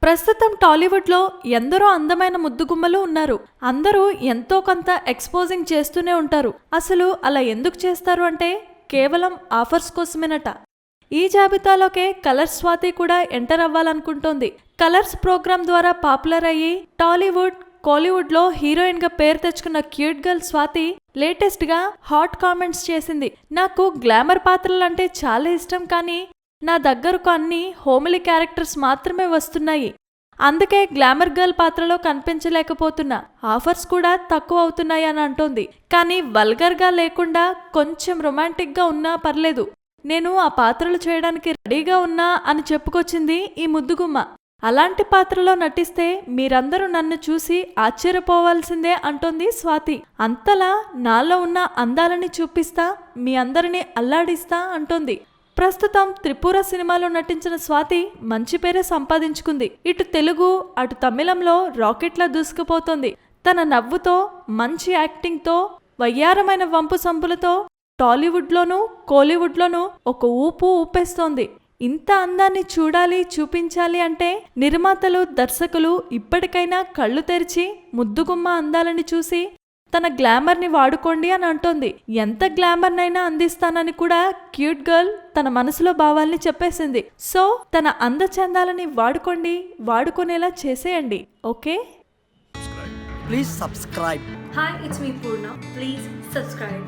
ప్రస్తుతం టాలీవుడ్లో ఎందరో అందమైన ముద్దుగుమ్మలు ఉన్నారు. అందరూ ఎంతో కొంత ఎక్స్పోజింగ్ చేస్తూనే ఉంటారు. అసలు అలా ఎందుకు చేస్తారు అంటే కేవలం ఆఫర్స్ కోసమేనట. ఈ జాబితాలోకే కలర్స్ స్వాతి కూడా ఎంటర్ అవ్వాలనుకుంటోంది. కలర్స్ ప్రోగ్రాం ద్వారా పాపులర్ అయ్యి టాలీవుడ్, కోలీవుడ్ లో హీరోయిన్ గా పేరు తెచ్చుకున్న క్యూట్ గర్ల్ స్వాతి లేటెస్ట్ గా హాట్ కామెంట్స్ చేసింది. నాకు గ్లామర్ పాత్రలంటే చాలా ఇష్టం, కానీ నా దగ్గరకు అన్ని హోమిలీ క్యారెక్టర్స్ మాత్రమే వస్తున్నాయి. అందుకే గ్లామర్ గర్ల్ పాత్రలో కనిపించలేకపోతున్నా. ఆఫర్స్ కూడా తక్కువ అవుతున్నాయి అని అంటోంది. కానీ వల్గర్గా లేకుండా కొంచెం రొమాంటిక్గా ఉన్నా పర్లేదు, నేను ఆ పాత్రలు చేయడానికి రెడీగా ఉన్నా అని చెప్పుకొచ్చింది ఈ ముద్దుగుమ్మ. అలాంటి పాత్రలో నటిస్తే మీరందరూ నన్ను చూసి ఆశ్చర్యపోవాల్సిందే అంటోంది స్వాతి. అంతలా నాలో ఉన్న అందాలని చూపిస్తా, మీ అందరినీ అల్లాడిస్తా అంటోంది. ప్రస్తుతం త్రిపుర సినిమాలో నటించిన స్వాతి మంచి పేరే సంపాదించుకుంది. ఇటు తెలుగు, అటు తమిళంలో రాకెట్లా దూసుకుపోతోంది. తన నవ్వుతో, మంచి యాక్టింగ్తో, వయ్యారమైన వంపు సంపులతో టాలీవుడ్లోనూ, కోలీవుడ్లోనూ ఒక ఊపు ఊపేస్తోంది. ఇంత అందాన్ని చూడాలి, చూపించాలి అంటే నిర్మాతలు, దర్శకులు ఇప్పటికైనా కళ్ళు తెరిచి ముద్దుగుమ్మ అందాలని చూసి తన గ్లామర్ని వాడుకోండి అని అంటోంది. ఎంత గ్లామర్నైనా అందిస్తానని కూడా క్యూట్ గర్ల్ తన మనసులో భావాల్ని చెప్పేసింది. సో తన అందచందాలని వాడుకోండి, వాడుకునేలా చేసేయండి. Okay, please subscribe. Hi, it's me Purna. Please subscribe.